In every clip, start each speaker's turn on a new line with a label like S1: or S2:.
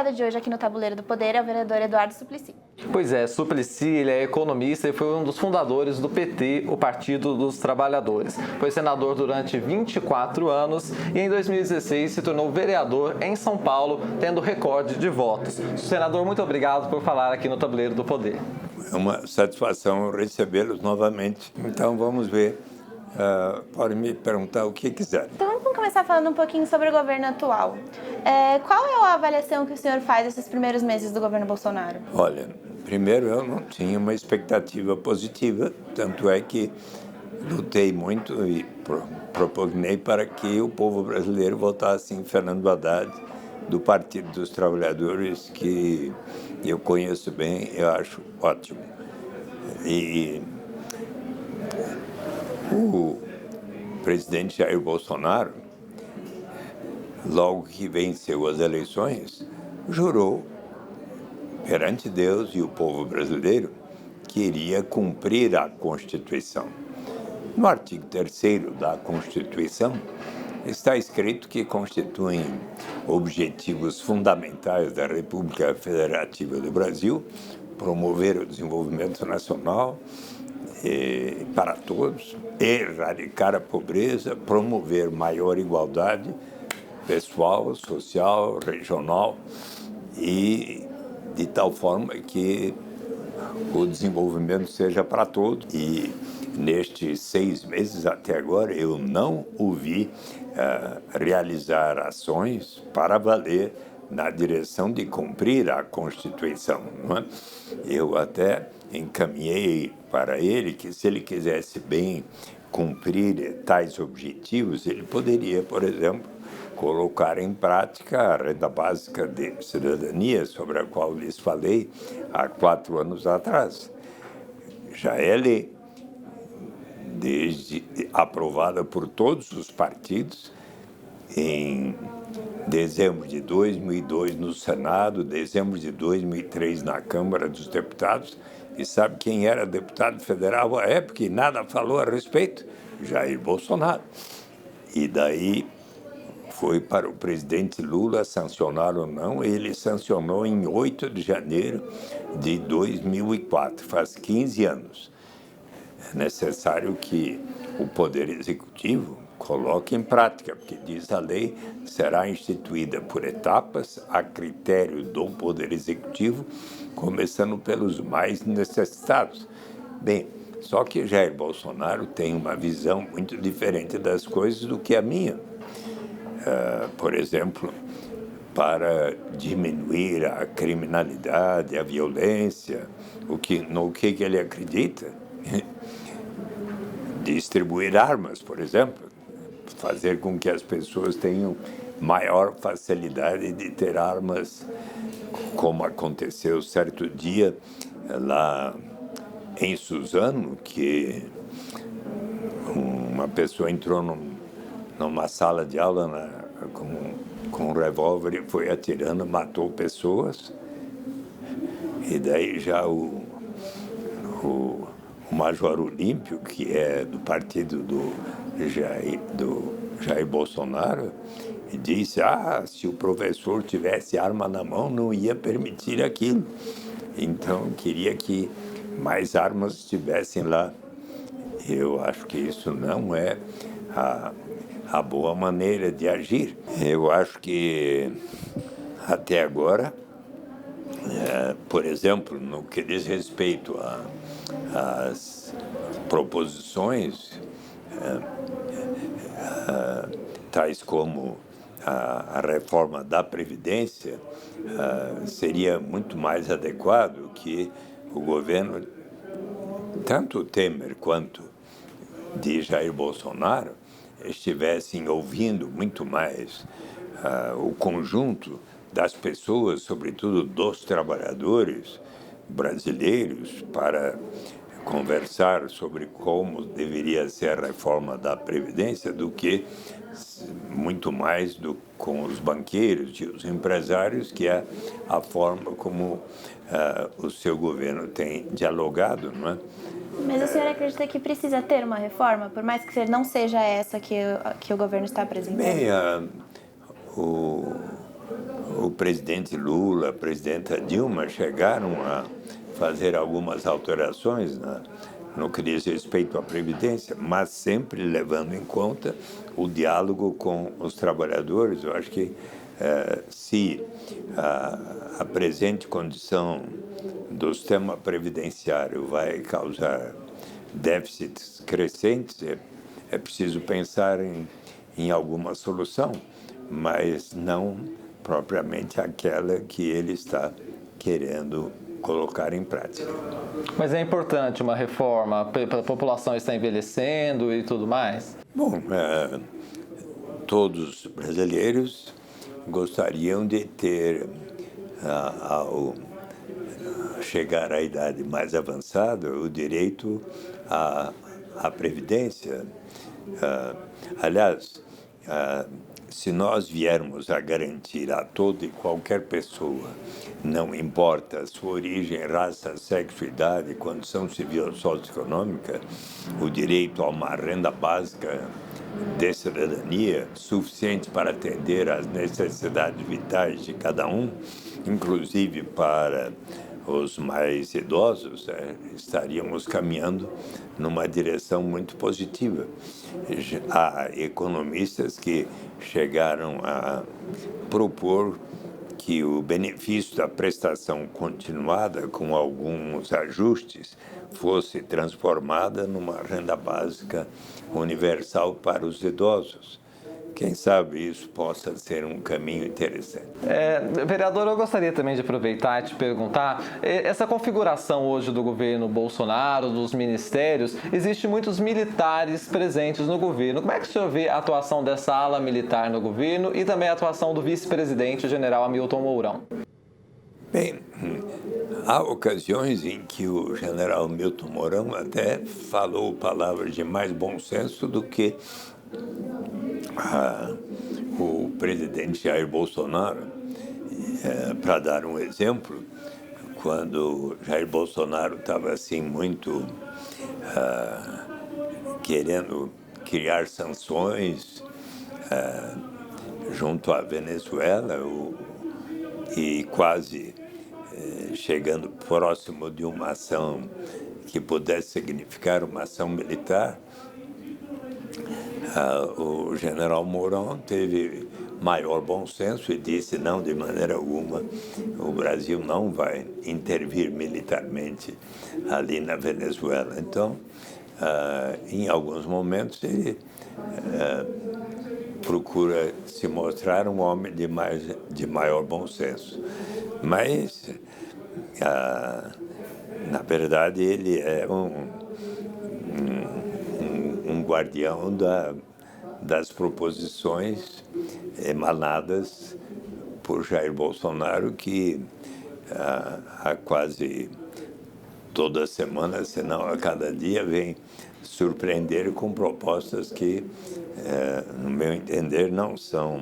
S1: convidado de hoje aqui no Tabuleiro do Poder é o vereador Eduardo Suplicy.
S2: Pois é, Suplicy, ele é economista e foi um dos fundadores do PT, o Partido dos Trabalhadores. Foi senador durante 24 anos e em 2016 se tornou vereador em São Paulo, tendo recorde de votos. Senador, muito obrigado por falar aqui no Tabuleiro do Poder.
S3: É uma satisfação recebê-los novamente. Então vamos ver, pode me perguntar o que quiser.
S1: Então vamos começar falando um pouquinho sobre o governo atual. Qual é a avaliação que o senhor faz desses primeiros meses do governo Bolsonaro?
S3: Olha, primeiro eu não tinha uma expectativa positiva, tanto é que lutei muito e propugnei para que o povo brasileiro votasse em Fernando Haddad, do Partido dos Trabalhadores, que eu conheço bem, eu acho ótimo. E o presidente Jair Bolsonaro, logo que venceu as eleições, jurou perante Deus e o povo brasileiro que iria cumprir a Constituição. No artigo 3º da Constituição está escrito que constituem objetivos fundamentais da República Federativa do Brasil promover o desenvolvimento nacional para todos, erradicar a pobreza, promover maior igualdade pessoal, social, regional e de tal forma que o desenvolvimento seja para todos. E nestes 6 meses até agora eu não o vi realizar ações para valer na direção de cumprir a Constituição. Não é? Eu até encaminhei para ele que, se ele quisesse bem cumprir tais objetivos, ele poderia, por exemplo, colocar em prática a renda básica de cidadania, sobre a qual lhes falei há 4 anos atrás. Já é lei, aprovada por todos os partidos em dezembro de 2002 no Senado, dezembro de 2003 na Câmara dos Deputados. E sabe quem era deputado federal à época e nada falou a respeito? Jair Bolsonaro. E daí foi para o presidente Lula sancionar ou não. Ele sancionou em 8 de janeiro de 2004, faz 15 anos. É necessário que o Poder Executivo coloque em prática, porque diz a lei, será instituída por etapas, a critério do Poder Executivo, começando pelos mais necessitados. Bem, só que Jair Bolsonaro tem uma visão muito diferente das coisas do que a minha. Por exemplo, para diminuir a criminalidade, a violência, no que ele acredita? Distribuir armas, por exemplo, fazer com que as pessoas tenham maior facilidade de ter armas, como aconteceu certo dia lá em Suzano, que uma pessoa entrou numa sala de aula com um revólver e foi atirando, matou pessoas. E daí já o Major Olímpio, que é do partido do Jair Bolsonaro, disse, se o professor tivesse arma na mão, não ia permitir aquilo. Então, queria que mais armas estivessem lá. Eu acho que isso não é a boa maneira de agir. Eu acho que, até agora, por exemplo, no que diz respeito às proposições, tais como a reforma da Previdência, seria muito mais adequado que o governo, tanto Temer quanto de Jair Bolsonaro, estivessem ouvindo muito mais o conjunto das pessoas, sobretudo dos trabalhadores brasileiros, para conversar sobre como deveria ser a reforma da Previdência, do que muito mais com os banqueiros e os empresários, que é a forma como o seu governo tem dialogado, não é?
S1: Mas o senhor acredita que precisa ter uma reforma, por mais que não seja essa que o governo está apresentando?
S3: Bem, o presidente Lula, a presidenta Dilma chegaram a fazer algumas alterações no que diz respeito à Previdência, mas sempre levando em conta o diálogo com os trabalhadores. Eu acho que se a presente condição do sistema previdenciário vai causar déficits crescentes, é preciso pensar em alguma solução, mas não propriamente aquela que ele está querendo colocar em prática.
S2: Mas é importante uma reforma, a população está envelhecendo e tudo mais?
S3: Bom, todos os brasileiros gostariam de ter, ao chegar à idade mais avançada, o direito à previdência. Aliás, se nós viermos a garantir a toda e qualquer pessoa, não importa a sua origem, raça, sexo, idade, condição civil ou socioeconômica, o direito a uma renda básica de cidadania suficiente para atender às necessidades vitais de cada um, inclusive para os mais idosos, estaríamos caminhando numa direção muito positiva. Há economistas que chegaram a propor que o benefício da prestação continuada, com alguns ajustes, fosse transformada numa renda básica universal para os idosos. Quem sabe isso possa ser um caminho interessante.
S2: Vereador, eu gostaria também de aproveitar e te perguntar, essa configuração hoje do governo Bolsonaro, dos ministérios, existe muitos militares presentes no governo. Como é que o senhor vê a atuação dessa ala militar no governo e também a atuação do vice-presidente, o general Hamilton Mourão?
S3: Bem, há ocasiões em que o general Hamilton Mourão até falou palavras de mais bom senso do que o presidente Jair Bolsonaro. Para dar um exemplo, quando Jair Bolsonaro estava assim muito querendo criar sanções junto à Venezuela e quase chegando próximo de uma ação que pudesse significar uma ação militar, o general Mourão teve maior bom senso e disse: não, de maneira alguma, o Brasil não vai intervir militarmente ali na Venezuela. Então, em alguns momentos, ele procura se mostrar um homem de maior bom senso. Mas, na verdade, ele é um guardião das proposições emanadas por Jair Bolsonaro, que há quase toda semana, se não a cada dia, vem surpreender com propostas que, no meu entender, não são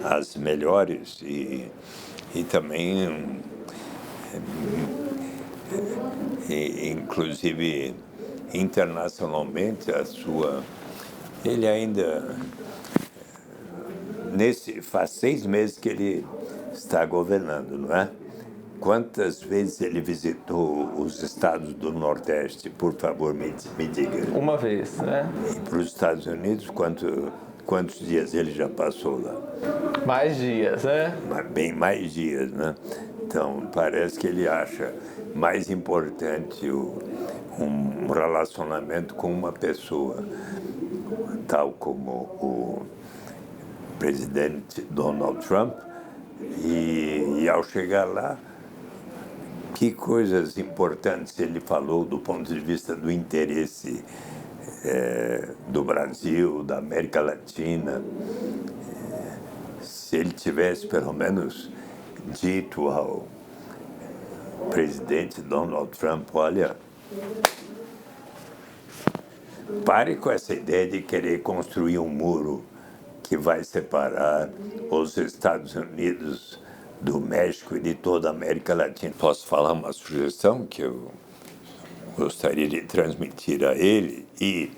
S3: as melhores e também, inclusive, internacionalmente, ele ainda faz 6 meses que ele está governando, não é? Quantas vezes ele visitou os estados do Nordeste? Por favor, me diga.
S2: Uma vez, né?
S3: E para os Estados Unidos, quantos dias ele já passou lá?
S2: Mais dias, né?
S3: Bem mais dias, né? Então, parece que ele acha mais importante um relacionamento com uma pessoa, tal como o presidente Donald Trump, e ao chegar lá, que coisas importantes ele falou do ponto de vista do interesse do Brasil, da América Latina. Se ele tivesse, pelo menos, dito ao presidente Donald Trump: olha, pare com essa ideia de querer construir um muro que vai separar os Estados Unidos do México e de toda a América Latina. Posso falar uma sugestão que eu gostaria de transmitir a ele e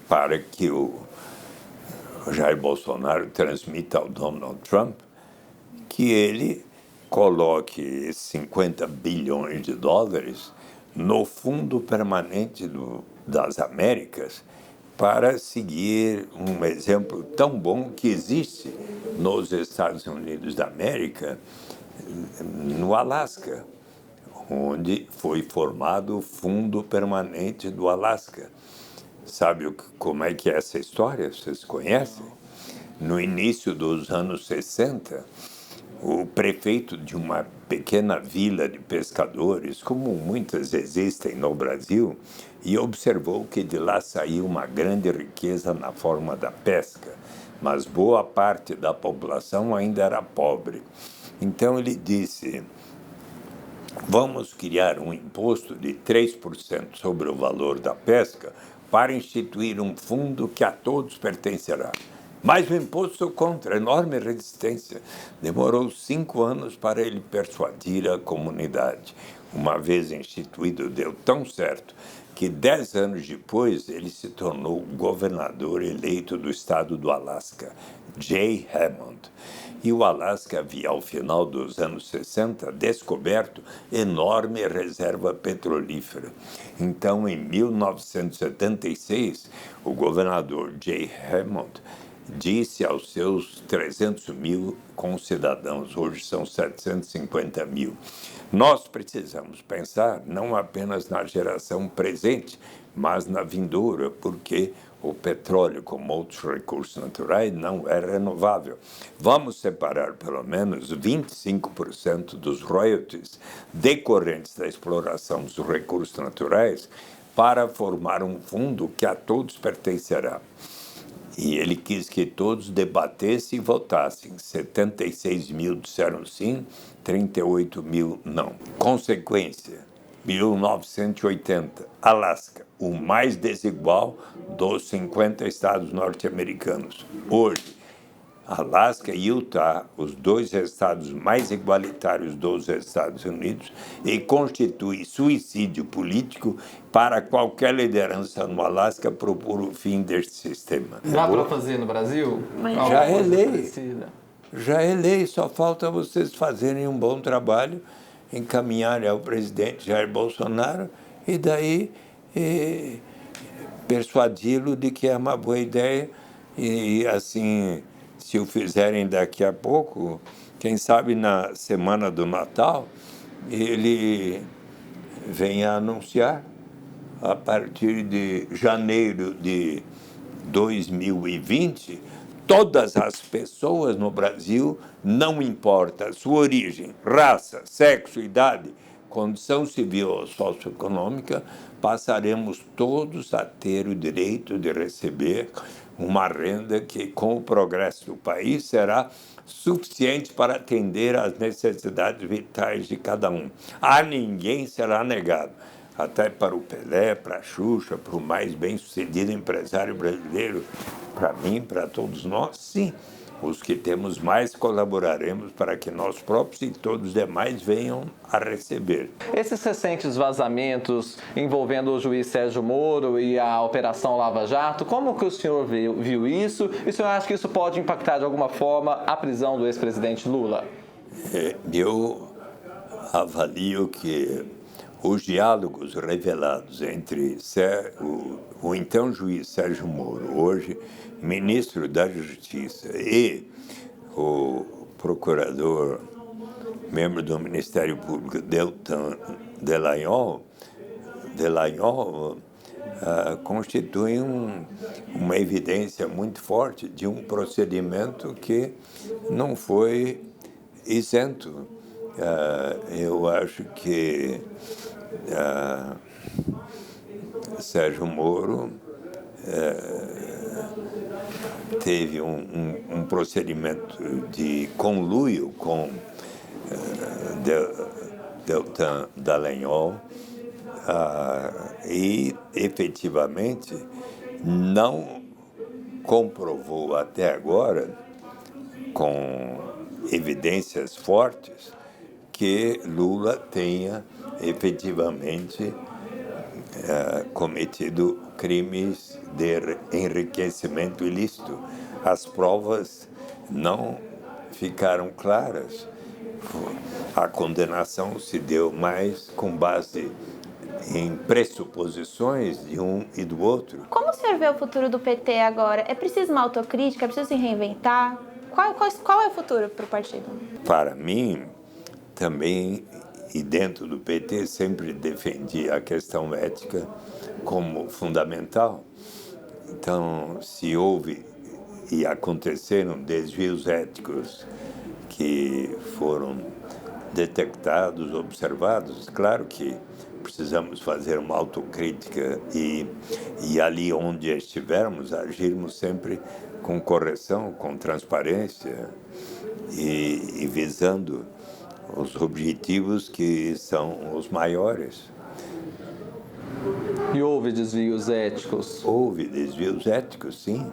S3: para que o Jair Bolsonaro transmita ao Donald Trump? que ele coloque esses 50 bilhões de dólares no Fundo Permanente das Américas para seguir um exemplo tão bom que existe nos Estados Unidos da América, no Alasca, onde foi formado o Fundo Permanente do Alasca. Sabe como é que é essa história? Vocês conhecem? No início dos anos 60, o prefeito de uma pequena vila de pescadores, como muitas existem no Brasil, e observou que de lá saía uma grande riqueza na forma da pesca, mas boa parte da população ainda era pobre. Então ele disse: vamos criar um imposto de 3% sobre o valor da pesca para instituir um fundo que a todos pertencerá. Mas o imposto contra enorme resistência. Demorou 5 anos para ele persuadir a comunidade. Uma vez instituído, deu tão certo que 10 anos depois ele se tornou governador eleito do estado do Alasca, Jay Hammond. E o Alasca havia, ao final dos anos 60, descoberto enorme reserva petrolífera. Então, em 1976, o governador Jay Hammond disse aos seus 300 mil concidadãos, hoje são 750 mil, nós precisamos pensar não apenas na geração presente, mas na vindoura, porque o petróleo, como outros recursos naturais, não é renovável. Vamos separar pelo menos 25% dos royalties decorrentes da exploração dos recursos naturais para formar um fundo que a todos pertencerá. E ele quis que todos debatessem e votassem. 76 mil disseram sim, 38 mil não. Consequência, 1980, Alasca, o mais desigual dos 50 estados norte-americanos. Hoje, Alasca e Utah, os dois estados mais igualitários dos Estados Unidos, e constitui suicídio político para qualquer liderança no Alasca propor o fim deste sistema.
S2: Dá para fazer no Brasil?
S3: Já é lei. Já é lei, só falta vocês fazerem um bom trabalho, encaminharem ao presidente Jair Bolsonaro e daí persuadi-lo de que é uma boa ideia e assim, se o fizerem daqui a pouco, quem sabe na semana do Natal, ele venha anunciar a partir de janeiro de 2020, todas as pessoas no Brasil, não importa a sua origem, raça, sexo, idade, condição civil ou socioeconômica, passaremos todos a ter o direito de receber uma renda que, com o progresso do país, será suficiente para atender às necessidades vitais de cada um. A ninguém será negado. Até para o Pelé, para a Xuxa, para o mais bem-sucedido empresário brasileiro, para mim, para todos nós, sim. Os que temos mais colaboraremos para que nós próprios e todos os demais venham a receber.
S2: Esses recentes vazamentos envolvendo o juiz Sérgio Moro e a Operação Lava Jato, como que o senhor viu isso? E o senhor acha que isso pode impactar de alguma forma a prisão do ex-presidente Lula?
S3: Eu avalio que os diálogos revelados entre o então juiz Sérgio Moro, hoje ministro da Justiça, e o procurador, membro do Ministério Público, Deltan Dallagnol, constituem uma evidência muito forte de um procedimento que não foi isento. Eu acho que Sérgio Moro teve um procedimento de conluio com Deltan Dallagnol e, efetivamente, não comprovou até agora, com evidências fortes, que Lula tenha efetivamente cometido crimes de enriquecimento ilícito. As provas não ficaram claras. A condenação se deu mais com base em pressuposições de um e do outro.
S1: Como o senhor vê o futuro do PT agora? É preciso uma autocrítica? É preciso se reinventar? Qual é o futuro para o partido?
S3: Para mim, também, e dentro do PT, sempre defendi a questão ética como fundamental. Então, se houve e aconteceram desvios éticos que foram detectados, observados, claro que precisamos fazer uma autocrítica e ali onde estivermos, agirmos sempre com correção, com transparência e visando os objetivos que são os maiores.
S2: E houve desvios éticos?
S3: Houve desvios éticos, sim.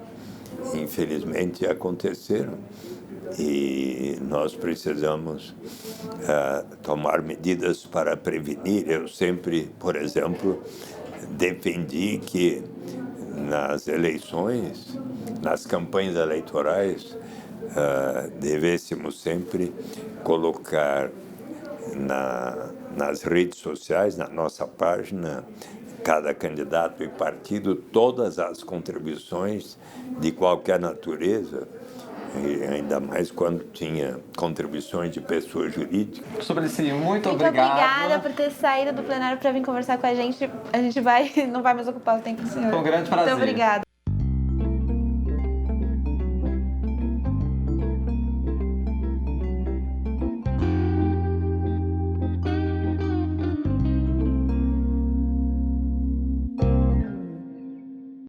S3: Infelizmente aconteceram. E nós precisamos tomar medidas para prevenir. Eu sempre, por exemplo, defendi que nas eleições, nas campanhas eleitorais, devêssemos sempre colocar nas redes sociais, na nossa página, cada candidato e partido, todas as contribuições de qualquer natureza, e ainda mais quando tinha contribuições de pessoas jurídicas.
S2: Suplicy, muito
S1: Muito obrigada por ter saído do plenário para vir conversar com a gente. A gente não vai mais ocupar o tempo do senhor.
S2: Foi um grande prazer.
S1: Muito obrigada.